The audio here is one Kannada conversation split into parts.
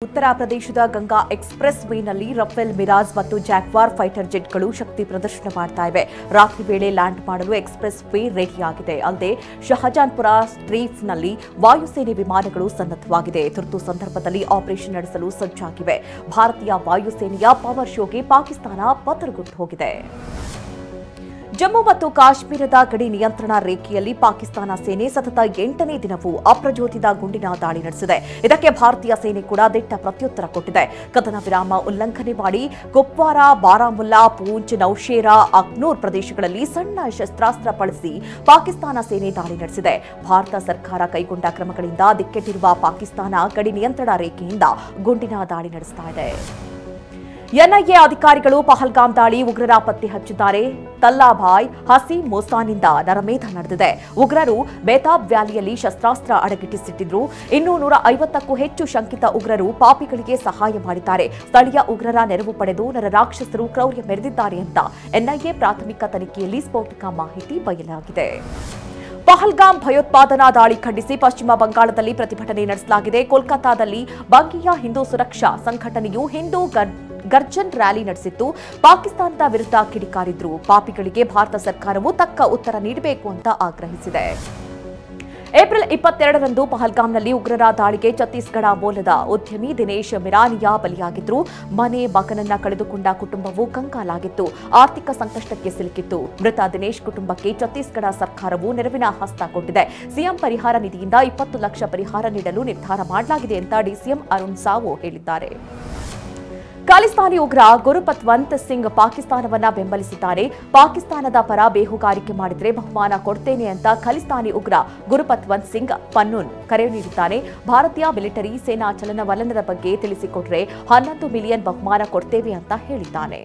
ಉತ್ತರ ಪ್ರದೇಶದ ಗಂಗಾ ಎಕ್ಸ್‌ಪ್ರೆಸ್ ವೇನಲ್ಲಿ ರಫೇಲ್ ಮಿರಾಜ್ ಮತ್ತು ಜಾಗ್ವಾರ್ ಫೈಟರ್ ಜೆಟ್ಗಳು ಶಕ್ತಿ ಪ್ರದರ್ಶನ ಮಾಡ್ತಾ ಇವೆ. ರಾತ್ರಿ ವೇಳೆ ಲ್ಯಾಂಡ್ ಮಾಡಲು ಎಕ್ಸ್‌ಪ್ರೆಸ್ ವೇ ರೆಡಿಯಾಗಿದೆ. ಅಲ್ಲದೆ ಶಹಜಾನ್ಪುರ ಸ್ಟ್ರೀಟ್ನಲ್ಲಿ ವಾಯುಸೇನೆ ವಿಮಾನಗಳು ಸನ್ನದ್ಧವಾಗಿದೆ. ತುರ್ತು ಸಂದರ್ಭದಲ್ಲಿ ಆಪರೇಷನ್ ನಡೆಸಲು ಸಜ್ಜಾಗಿವೆ. ಭಾರತೀಯ ವಾಯುಸೇನೆಯ ಪವರ್ ಶೋಗೆ ಪಾಕಿಸ್ತಾನ ಪತರಗುಟ್ಟು ಹೋಗಿದೆ. ಜಮ್ಮು ಮತ್ತು ಕಾಶ್ಮೀರದ ಗಡಿ ನಿಯಂತ್ರಣ ರೇಖೆಯಲ್ಲಿ ಪಾಕಿಸ್ತಾನ ಸೇನೆ ಸತತ 8ನೇ ದಿನವೂ ಅಪ್ರಚೋದಿತ ಗುಂಡಿನ ದಾಳಿ ನಡೆಸಿದೆ. ಇದಕ್ಕೆ ಭಾರತೀಯ ಸೇನೆ ಕೂಡ ದಿಟ್ಟ ಪ್ರತ್ಯುತ್ತರ ಕೊಟ್ಟಿದೆ. ಕದನ ವಿರಾಮ ಉಲ್ಲಂಘನೆ ಮಾಡಿ ಕುಪ್ವಾರ, ಬಾರಾಮುಲ್ಲಾ, ಪೂಂಚ್, ನೌಶೇರಾ, ಅಖ್ನೂರ್ ಪ್ರದೇಶಗಳಲ್ಲಿ ಸಣ್ಣ ಶಸ್ತ್ರಾಸ್ತ್ರ ಬಳಸಿ ಪಾಕಿಸ್ತಾನ ಸೇನೆ ದಾಳಿ ನಡೆಸಿದೆ. ಭಾರತ ಸರ್ಕಾರ ಕೈಗೊಂಡ ಕ್ರಮಗಳಿಂದ ದಿಕ್ಕೆಟ್ಟಿರುವ ಪಾಕಿಸ್ತಾನ ಗಡಿ ನಿಯಂತ್ರಣ ರೇಖೆಯಿಂದ ಗುಂಡಿನ ದಾಳಿ ನಡೆಸ್ತಾ ಇದೆ. ಎನ್ಐಎ ಅಧಿಕಾರಿಗಳು ಪಹಲ್ಗಾಮ್ ದಾಳಿ ಉಗ್ರರ ಪತ್ತೆ ಹಚ್ಚಿದ್ದಾರೆ. ತಲ್ಲಾಭಾಯ್ ಹಸೀಂ ಮೋಸಾನಿಂದ ನರಮೇಧ ನಡೆದಿದೆ. ಉಗ್ರರು ಬೇತಾಬ್ ವ್ಯಾಲಿಯಲ್ಲಿ ಶಸ್ತ್ರಾಸ್ತ್ರ ಅಡಗಿಟ್ಟಿಸಿಟ್ಟಿದ್ರು. ಇನ್ನೂ 150ಕ್ಕೂ ಹೆಚ್ಚು ಶಂಕಿತ ಉಗ್ರರು ಪಾಪಿಗಳಿಗೆ ಸಹಾಯ ಮಾಡಿದ್ದಾರೆ. ಸ್ಥಳೀಯ ಉಗ್ರರ ನೆರವು ಪಡೆದು ನರರಾಕ್ಷಸರು ಕ್ರೌರ್ಯ ಮೆರೆದಿದ್ದಾರೆ ಅಂತ ಎನ್ಐಎ ಪ್ರಾಥಮಿಕ ತನಿಖೆಯಲ್ಲಿ ಸ್ಫೋಟಕ ಮಾಹಿತಿ ಬಯಲಾಗಿದೆ. ಪಹಲ್ಗಾಮ್ ಭಯೋತ್ಪಾದನಾ ದಾಳಿ ಖಂಡಿಸಿ ಪಶ್ಚಿಮ ಬಂಗಾಳದಲ್ಲಿ ಪ್ರತಿಭಟನೆ ನಡೆಸಲಾಗಿದೆ. ಕೋಲ್ಕತಾದಲ್ಲಿ ಬಂಗೀಯ ಹಿಂದೂ ಸುರಕ್ಷಾ ಸಂಘಟನೆಯು ಹಿಂದೂ ಗರ್ಜನ್ ರ್ಯಾಲಿ ನಡೆಸಿತ್ತು. ಪಾಕಿಸ್ತಾನದ ವಿರುದ್ಧ ಕಿಡಿಕಾರಿದ್ರು. ಪಾಪಿಗಳಿಗೆ ಭಾರತ ಸರ್ಕಾರವು ತಕ್ಕ ಉತ್ತರ ನೀಡಬೇಕು ಅಂತ ಆಗ್ರಹಿಸಿದೆ. ಏಪ್ರಿಲ್ 22ರಂದು ಪಹಲ್ಗಾಮ್ನಲ್ಲಿ ಉಗ್ರರ ದಾಳಿಗೆ ಛತ್ತೀಸ್ಗಢ ಮೂಲದ ಉದ್ಯಮಿ ದಿನೇಶ್ ಮಿರಾನಿಯಾ ಬಲಿಯಾಗಿದ್ರು. ಮನೆ ಮಗನನ್ನ ಕಳೆದುಕೊಂಡ ಕುಟುಂಬವು ಕಂಗಾಲಾಗಿತ್ತು. ಆರ್ಥಿಕ ಸಂಕಷ್ಟಕ್ಕೆ ಸಿಲುಕಿತ್ತು. ಮೃತ ದಿನೇಶ್ ಕುಟುಂಬಕ್ಕೆ ಛತ್ತೀಸ್ಗಢ ಸರ್ಕಾರವು ನೆರವಿನ ಹಸ್ತ ಕೊಟ್ಟಿದೆ. ಸಿಎಂ ಪರಿಹಾರ ನಿಧಿಯಿಂದ 20 ಲಕ್ಷ ಪರಿಹಾರ ನೀಡಲು ನಿರ್ಧಾರ ಮಾಡಲಾಗಿದೆ ಅಂತ ಡಿಸಿಎಂ ಅರುಣ್ ಸಾವೋ ಹೇಳಿದ್ದಾರೆ. ಖಾಲಿಸ್ತಾನಿ ಉಗ್ರ ಗುರುಪತ್ವಂತ್ ಸಿಂಗ್ ಪಾಕಿಸ್ತಾನವನ್ನ ಬೆಂಬಲಿಸಿದ್ದಾರೆ. ಪಾಕಿಸ್ತಾನದ ಪರ ಬೇಹುಗಾರಿಕೆ ಮಾಡಿದ್ರೆ ಬಹುಮಾನ ಕೊಡ್ತೇನೆ ಅಂತ ಖಾಲಿಸ್ತಾನಿ ಉಗ್ರ ಗುರುಪತ್ವಂತ್ ಸಿಂಗ್ ಪನ್ನೂನ್ ಕರೆ ನೀಡಿದ್ದಾನೆ. ಭಾರತೀಯ ಮಿಲಿಟರಿ ಸೇನಾ ಚಲನವಲನದ ಬಗ್ಗೆ ತಿಳಿಸಿಕೊಟ್ರೆ 11 ಮಿಲಿಯನ್ ಬಹುಮಾನ ಕೊಡ್ತೇವೆ ಅಂತ ಹೇಳಿದ್ದಾನೆ.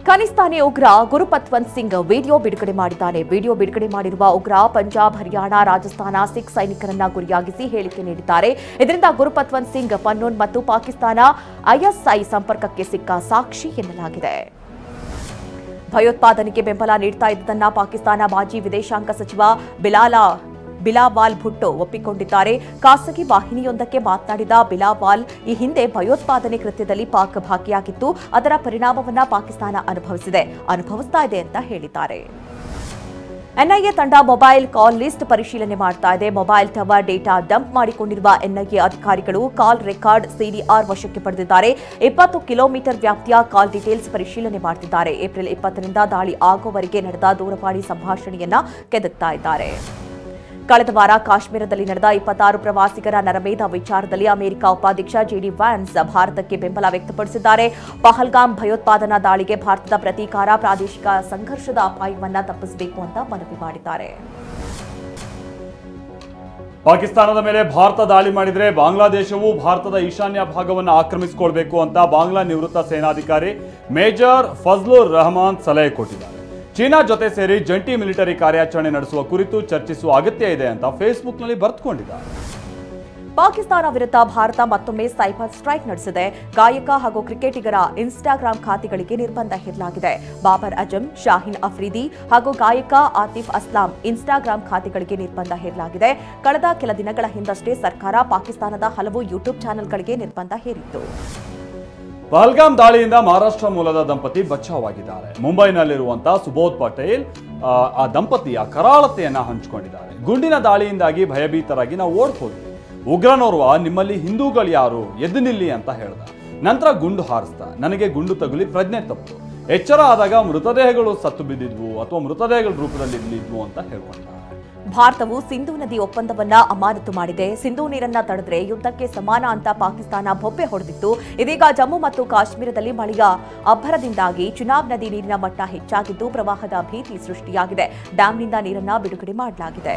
ಖಾಲಿಸ್ತಾನಿ ಉಗ್ರ ಗುರುಪತ್ವಂತ್ ಸಿಂಗ್ ವಿಡಿಯೋ ಬಿಡುಗಡೆ ಮಾಡಿದ್ದಾನೆ. ವಿಡಿಯೋ ಬಿಡುಗಡೆ ಮಾಡಿರುವ ಉಗ್ರ ಪಂಜಾಬ್, ಹರಿಯಾಣ, ರಾಜಸ್ಥಾನ ಸಿಖ್ ಸೈನಿಕರನ್ನ ಗುರಿಯಾಗಿಸಿ ಹೇಳಿಕೆ ನೀಡಿದ್ದಾರೆ. ಇದರಿಂದ ಗುರುಪತ್ವಂತ್ ಸಿಂಗ್ ಪನ್ನೂನ್ ಮತ್ತು ಪಾಕಿಸ್ತಾನ ಐಎಸ್ಐ ಸಂಪರ್ಕಕ್ಕೆ ಸಿಕ್ಕ ಸಾಕ್ಷಿ ಎನ್ನಲಾಗಿದೆ. ಭಯೋತ್ಪಾದನೆಗೆ ಬೆಂಬಲ ನೀಡ್ತಾ ಇದ್ದದನ್ನ ಪಾಕಿಸ್ತಾನ ಮಾಜಿ ವಿದೇಶಾಂಗ ಸಚಿವ ಬಿಲಾವಾಲ್ ಭುಟ್ಟೋ ಒಪ್ಪಿಕೊಂಡಿದ್ದಾರೆ. ಖಾಸಗಿ ವಾಹಿನಿಯೊಂದಕ್ಕೆ ಮಾತನಾಡಿದ ಬಿಲಾವಾಲ್, ಈ ಹಿಂದೆ ಭಯೋತ್ಪಾದನೆ ಕೃತ್ಯದಲ್ಲಿ ಪಾಕ್ ಭಾಗಿಯಾಗಿತ್ತು. ಅದರ ಪರಿಣಾಮವನ್ನ ಪಾಕಿಸ್ತಾನ ಅನುಭವಿಸ್ತಾ ಇದೆ ಅಂತ ಹೇಳಿದ್ದಾರೆ. ಎನ್ಐಎ ತಂಡ ಮೊಬೈಲ್ ಕಾಲ್ ಲಿಸ್ಟ್ ಪರಿಶೀಲನೆ ಮಾಡ್ತಾ ಇದೆ. ಮೊಬೈಲ್ ಟವರ್ ಡೇಟಾ ಡಂಪ್ ಮಾಡಿಕೊಂಡಿರುವ ಎನ್ಐಎ ಅಧಿಕಾರಿಗಳು ಕಾಲ್ ರೆಕಾರ್ಡ್ ಸಿಡಿಆರ್ ವಶಕ್ಕೆ ಪಡೆದಿದ್ದಾರೆ. 20 ಕಿಲೋಮೀಟರ್ ವ್ಯಾಪ್ತಿಯ ಕಾಲ್ ಡೀಟೇಲ್ಸ್ ಪರಿಶೀಲನೆ ಮಾಡುತ್ತಿದ್ದಾರೆ. ಏಪ್ರಿಲ್ 20ರಿಂದ ದಾಳಿ ಆಗುವವರೆಗೆ ನಡೆದ ದೂರವಾಣಿ ಸಂಭಾಷಣೆಯನ್ನ ಕೆದಕ್ತಾ ಇದ್ದಾರೆ. ಕಳೆದ ವಾರ ಕಾಶ್ಮೀರದಲ್ಲಿ ನಡೆದ 26 ಪ್ರವಾಸಿಗರ ನರಮೇಧ ವಿಚಾರದಲ್ಲಿ ಅಮೆರಿಕ ಉಪಾಧ್ಯಕ್ಷ ಜೆಡಿ ವ್ಯಾನ್ಸ್ ಭಾರತಕ್ಕೆ ಬೆಂಬಲ ವ್ಯಕ್ತಪಡಿಸಿದ್ದಾರೆ. ಪಹಲ್ಗಾಮ್ ಭಯೋತ್ಪಾದನಾ ದಾಳಿಗೆ ಭಾರತದ ಪ್ರತೀಕಾರ ಪ್ರಾದೇಶಿಕ ಸಂಘರ್ಷದ ಅಪಾಯವನ್ನ ತಪ್ಪಿಸಬೇಕು ಅಂತ ಮನವಿ ಮಾಡಿದ್ದಾರೆ. ಪಾಕಿಸ್ತಾನದ ಮೇಲೆ ಭಾರತ ದಾಳಿ ಮಾಡಿದರೆ ಬಾಂಗ್ಲಾದೇಶವು ಭಾರತದ ಈಶಾನ್ಯ ಭಾಗವನ್ನು ಆಕ್ರಮಿಸಿಕೊಳ್ಬೇಕು ಅಂತ ಬಾಂಗ್ಲಾ ನಿವೃತ್ತ ಸೇನಾಧಿಕಾರಿ ಮೇಜರ್ ಫಜ್ಲುರ್ ರಹಮಾನ್ ಸಲಹೆ ಕೊಟ್ಟಿದ್ದಾರೆ. ಚೀನಾ ಜೊತೆ ಸೇರಿ ಜಂಟಿ ಮಿಲಿಟರಿ ಕಾರ್ಯಾಚರಣೆ ನಡೆಸುವ ಕುರಿತು ಚರ್ಚಿಸುವ ಅಗತ್ಯ ಇದೆ ಅಂತ ಫೇಸ್ಬುಕ್ನಲ್ಲಿ ಬರೆದುಕೊಂಡಿದ್ದಾರೆ. ಪಾಕಿಸ್ತಾನ ವಿರುದ್ಧ ಭಾರತ ಮತ್ತೊಮ್ಮೆ ಸೈಬರ್ ಸ್ಟ್ರೈಕ್ ನಡೆಸಿದೆ. ಗಾಯಕ ಹಾಗೂ ಕ್ರಿಕೆಟಿಗರ ಇನ್ಸ್ಟಾಗ್ರಾಂ ಖಾತೆಗಳಿಗೆ ನಿರ್ಬಂಧ ಹೇರಲಾಗಿದೆ. ಬಾಬರ್ ಅಜಂ, ಶಾಹೀನ್ ಅಫ್ರಿದಿ ಹಾಗೂ ಗಾಯಕ ಆತಿಫ್ ಅಸ್ಲಾಂ ಇನ್ಸ್ಟಾಗ್ರಾಂ ಖಾತೆಗಳಿಗೆ ನಿರ್ಬಂಧ ಹೇರಲಾಗಿದೆ. ಕಳೆದ ಕೆಲ ದಿನಗಳ ಹಿಂದಷ್ಟೇ ಸರ್ಕಾರ ಪಾಕಿಸ್ತಾನದ ಹಲವು ಯೂಟ್ಯೂಬ್ ಚಾನೆಲ್ಗಳಿಗೆ ನಿರ್ಬಂಧ ಹೇರಿತ್ತು. ಪಹಲ್ಗಾಮ್ ದಾಳಿಯಿಂದ ಮಹಾರಾಷ್ಟ್ರ ಮೂಲದ ದಂಪತಿ ಬಚಾವಾಗಿದ್ದಾರೆ. ಮುಂಬೈನಲ್ಲಿರುವಂತಹ ಸುಬೋಧ್ ಪಟೇಲ್ ಆ ದಂಪತಿಯ ಕರಾಳತೆಯನ್ನ ಹಂಚಿಕೊಂಡಿದ್ದಾರೆ. ಗುಂಡಿನ ದಾಳಿಯಿಂದಾಗಿ ಭಯಭೀತರಾಗಿ ನಾವು ಓಡ್ ಹೋದ್ವಿ. ಉಗ್ರನೋರ್ವ ನಿಮ್ಮಲ್ಲಿ ಹಿಂದೂಗಳು ಯಾರು, ಎದ್ದು ನಿಲ್ಲಿ ಅಂತ ಹೇಳ್ದ. ನಂತರ ಗುಂಡು ಹಾರಿಸ್ದ. ನನಗೆ ಗುಂಡು ತಗುಲಿ ಪ್ರಜ್ಞೆ ತಪ್ಪು. ಎಚ್ಚರ ಆದಾಗ ಮೃತದೇಹಗಳು ಸತ್ತು ಬಿದ್ದಿದ್ವು ಅಥವಾ ಮೃತದೇಹಗಳ ರೂಪದಲ್ಲಿ ಇದ್ದಿದ್ವು ಅಂತ ಹೇಳ್ಕೊಂಡಿದ್ದಾರೆ. ಭಾರತವು ಸಿಂಧೂ ನದಿ ಒಪ್ಪಂದವನ್ನ ಅಮಾನತು ಮಾಡಿದೆ. ಸಿಂಧೂ ನೀರನ್ನ ತಡೆದ್ರೆ ಯುದ್ಧಕ್ಕೆ ಸಮಾನ ಅಂತ ಪಾಕಿಸ್ತಾನ ಬೊಬ್ಬೆ ಹೊಡೆದಿತ್ತು. ಇದೀಗ ಜಮ್ಮು ಮತ್ತು ಕಾಶ್ಮೀರದಲ್ಲಿ ಮಳೆಯ ಅಬ್ಬರದಿಂದಾಗಿ ಚಿನಾಬ್ ನದಿ ನೀರಿನ ಮಟ್ಟ ಹೆಚ್ಚಾಗಿದ್ದು ಪ್ರವಾಹದ ಭೀತಿ ಸೃಷ್ಟಿಯಾಗಿದೆ. ಡ್ಯಾಂನಿಂದ ನೀರನ್ನ ಬಿಡುಗಡೆ ಮಾಡಲಾಗಿದೆ.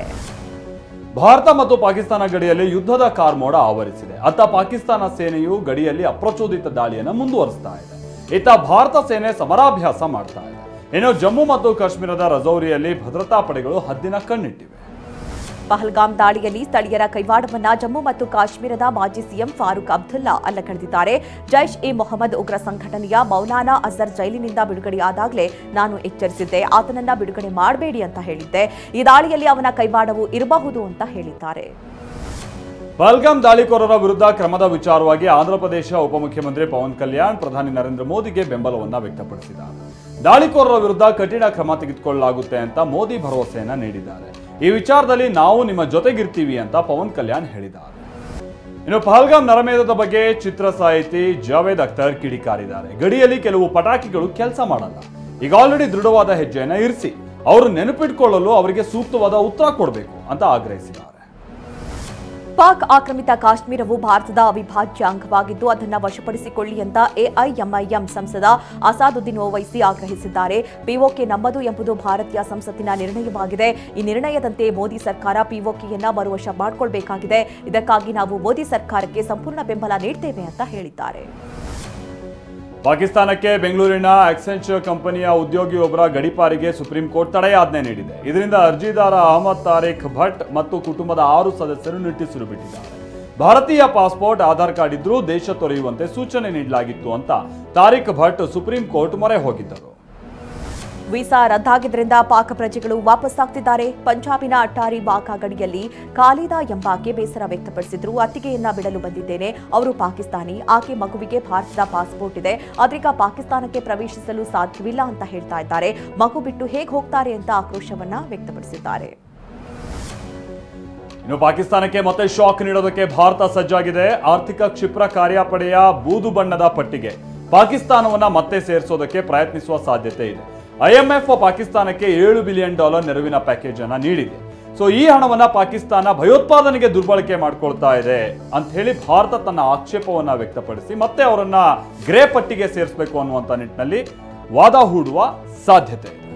ಭಾರತ ಮತ್ತು ಪಾಕಿಸ್ತಾನ ಗಡಿಯಲ್ಲಿ ಯುದ್ಧದ ಕಾರ್ಮೋಡ ಆವರಿಸಿದೆ. ಅತ್ತ ಪಾಕಿಸ್ತಾನ ಸೇನೆಯು ಗಡಿಯಲ್ಲಿ ಅಪ್ರಚೋದಿತ ದಾಳಿಯನ್ನು ಮುಂದುವರಿಸ್ತಾ ಇದೆ. ಇತ್ತ ಭಾರತ ಸೇನೆ ಸಮರಾಭ್ಯಾಸ ಮಾಡ್ತಾ ಇದೆ. ಇನ್ನು ಜಮ್ಮು ಮತ್ತು ಕಾಶ್ಮೀರದ ರಜೌರಿಯಲ್ಲಿ ಭದ್ರತಾ ಪಡೆಗಳು ಹದ್ದಿನ ಕಣ್ಣಿಟ್ಟಿವೆ. ಪಹಲ್ಗಾಮ್ ದಾಳಿಯಲ್ಲಿ ಸ್ಥಳೀಯರ ಕೈವಾಡವನ್ನ ಜಮ್ಮು ಮತ್ತು ಕಾಶ್ಮೀರದ ಮಾಜಿ ಸಿಎಂ ಫಾರೂಕ್ ಅಬ್ದುಲ್ಲಾ ಅಲ್ಲಗಳೆದಿದ್ದಾರೆ. ಜೈಷ್ ಇ ಮೊಹಮ್ಮದ್ ಉಗ್ರ ಸಂಘಟನೆಯ ಮೌಲಾನಾ ಅಜರ್ ಜೈಲಿನಿಂದ ಬಿಡುಗಡೆಯಾದಾಗಲೇ ನಾನು ಎಚ್ಚರಿಸಿದ್ದೆ. ಆತನನ್ನ ಬಿಡುಗಡೆ ಮಾಡಬೇಡಿ ಅಂತ ಹೇಳಿದ್ದೆ. ಈ ದಾಳಿಯಲ್ಲಿ ಅವನ ಕೈವಾಡವೂ ಇರಬಹುದು ಅಂತ ಹೇಳಿದ್ದಾರೆ. ಪಹಲ್ಗಾಮ್ ದಾಳಿಕೋರರ ವಿರುದ್ಧ ಕ್ರಮದ ವಿಚಾರವಾಗಿ ಆಂಧ್ರಪ್ರದೇಶ ಉಪಮುಖ್ಯಮಂತ್ರಿ ಪವನ್ ಕಲ್ಯಾಣ್ ಪ್ರಧಾನಿ ನರೇಂದ್ರ ಮೋದಿಗೆ ಬೆಂಬಲವನ್ನ ವ್ಯಕ್ತಪಡಿಸಿದ್ದಾರೆ. ದಾಳಿಕೋರರ ವಿರುದ್ಧ ಕಠಿಣ ಕ್ರಮ ತೆಗೆದುಕೊಳ್ಳಲಾಗುತ್ತೆ ಅಂತ ಮೋದಿ ಭರವಸೆಯನ್ನ ನೀಡಿದ್ದಾರೆ. ಈ ವಿಚಾರದಲ್ಲಿ ನಾವು ನಿಮ್ಮ ಜೊತೆಗಿರ್ತೀವಿ ಅಂತ ಪವನ್ ಕಲ್ಯಾಣ್ ಹೇಳಿದ್ದಾರೆ. ಇನ್ನು ಪಹಲ್ಗಾಮ್ ನರಮೇಧದ ಬಗ್ಗೆ ಚಿತ್ರ ಸಾಹಿತಿ ಜಾವೇದ್ ಅಖ್ತರ್ ಕಿಡಿಕಾರಿದ್ದಾರೆ. ಗಡಿಯಲ್ಲಿ ಕೆಲವು ಪಟಾಕಿಗಳು ಕೆಲಸ ಮಾಡಲ್ಲ. ಈಗ ಆಲ್ರೆಡಿ ದೃಢವಾದ ಹೆಜ್ಜೆಯನ್ನ ಇರಿಸಿ ಅವರು ನೆನಪಿಟ್ಕೊಳ್ಳಲು ಅವರಿಗೆ ಸೂಕ್ತವಾದ ಉತ್ತರ ಕೊಡಬೇಕು ಅಂತ ಆಗ್ರಹಿಸಿದ್ದಾರೆ. ಪಾಕ್ ಆಕ್ರಮಿತ ಕಾಶ್ಮೀರವು ಭಾರತದ ಅವಿಭಾಜ್ಯ ಅಂಗವಾಗಿದ್ದು ಅದನ್ನು ವಶಪಡಿಸಿಕೊಳ್ಳಿ ಅಂತ ಎಐಎಂಐಎಂ ಸಂಸದ ಅಸಾದುದ್ದೀನ್ ಓವೈಸಿ ಆಗ್ರಹಿಸಿದ್ದಾರೆ. ಪಿಒಕೆ ನಮ್ಮದು ಎಂಬುದು ಭಾರತೀಯ ಸಂಸತ್ತಿನ ನಿರ್ಣಯವಾಗಿದೆ. ಈ ನಿರ್ಣಯದಂತೆ ಮೋದಿ ಸರ್ಕಾರ ಪಿಒಕೆಯನ್ನ ಮರುವಶ ಮಾಡಿಕೊಳ್ಳಬೇಕಾಗಿದೆ. ಇದಕ್ಕಾಗಿ ನಾವು ಮೋದಿ ಸರ್ಕಾರಕ್ಕೆ ಸಂಪೂರ್ಣ ಬೆಂಬಲ ನೀಡ್ತೇವೆ ಅಂತ ಹೇಳಿದ್ದಾರೆ. ಪಾಕಿಸ್ತಾನಕ್ಕೆ ಬೆಂಗಳೂರಿನ ಆಕ್ಸೆಂಚರ್ ಕಂಪನಿಯ ಉದ್ಯೋಗಿಯೊಬ್ಬರ ಗಡೀಪಾರಿಗೆ ಸುಪ್ರೀಂ ಕೋರ್ಟ್ ತಡೆಯಾಜ್ಞೆ ನೀಡಿದೆ. ಇದರಿಂದ ಅರ್ಜಿದಾರ ಅಹಮದ್ ತಾರಿಕ್ ಭಟ್ ಮತ್ತು ಕುಟುಂಬದ 6 ಸದಸ್ಯರು ನಿಟ್ಟುಸಿರು ಬಿಟ್ಟಿದ್ದಾರೆ. ಭಾರತೀಯ ಪಾಸ್ಪೋರ್ಟ್, ಆಧಾರ್ ಕಾರ್ಡ್ ಇದ್ರೂ ದೇಶ ತೊರೆಯುವಂತೆ ಸೂಚನೆ ನೀಡಲಾಗಿತ್ತು ಅಂತ ತಾರಿಕ್ ಭಟ್ ಸುಪ್ರೀಂ ಕೋರ್ಟ್ ಮೊರೆ ಹೋಗಿದ್ದರು. ವೀಸಾ ರದ್ದಾಗಿದ್ದರಿಂದ ಪಾಕ್ ಪ್ರಜೆಗಳು ವಾಪಸ್ಸಾಗ್ತಿದ್ದಾರೆ. ಪಂಜಾಬಿನ ಅಟ್ಟಾರಿ ವಾಘಾ ಗಡಿಯಲ್ಲಿ ಖಾಲಿದಾ ಎಂಬಾಕೆ ಬೇಸರ ವ್ಯಕ್ತಪಡಿಸಿದ್ರು. ಅತ್ತಿಗೆಯನ್ನ ಬಿಡಲು ಬಂದಿದ್ದೇನೆ. ಅವರು ಪಾಕಿಸ್ತಾನಿ. ಆಕೆ ಮಗುವಿಗೆ ಭಾರತದ ಪಾಸ್ಪೋರ್ಟ್ ಇದೆ. ಆದ್ರೀಗ ಪಾಕಿಸ್ತಾನಕ್ಕೆ ಪ್ರವೇಶಿಸಲು ಸಾಧ್ಯವಿಲ್ಲ ಅಂತ ಹೇಳ್ತಾ ಇದ್ದಾರೆ. ಮಗು ಬಿಟ್ಟು ಹೇಗೆ ಹೋಗ್ತಾರೆ ಅಂತ ಆಕ್ರೋಶವನ್ನ ವ್ಯಕ್ತಪಡಿಸಿದ್ದಾರೆ. ಇನ್ನು ಪಾಕಿಸ್ತಾನಕ್ಕೆ ಮತ್ತೆ ಶಾಕ್ ನೀಡೋದಕ್ಕೆ ಭಾರತ ಸಜ್ಜಾಗಿದೆ. ಆರ್ಥಿಕ ಕ್ಷಿಪ್ರ ಕಾರ್ಯಪಡೆಯ ಬೂದು ಬಣ್ಣದ ಪಟ್ಟಿಗೆ ಪಾಕಿಸ್ತಾನವನ್ನ ಮತ್ತೆ ಸೇರಿಸೋದಕ್ಕೆ ಪ್ರಯತ್ನಿಸುವ ಸಾಧ್ಯತೆ ಇದೆ. IMF ಪಾಕಿಸ್ತಾನಕ್ಕೆ $7 ಬಿಲಿಯನ್ ನೆರವಿನ ಪ್ಯಾಕೇಜ್ ಅನ್ನ ನೀಡಿದೆ. ಸೊ ಈ ಹಣವನ್ನ ಪಾಕಿಸ್ತಾನ ಭಯೋತ್ಪಾದನೆಗೆ ದುರ್ಬಳಕೆ ಮಾಡ್ಕೊಳ್ತಾ ಇದೆ ಅಂತ ಹೇಳಿ ಭಾರತ ತನ್ನ ಆಕ್ಷೇಪವನ್ನ ವ್ಯಕ್ತಪಡಿಸಿ ಮತ್ತೆ ಅವರನ್ನ ಗ್ರೇ ಪಟ್ಟಿಗೆ ಸೇರಿಸಬೇಕು ಅನ್ನುವಂತ ನಿಟ್ಟಿನಲ್ಲಿ ವಾದ ಹೂಡುವ ಸಾಧ್ಯತೆ ಇದೆ.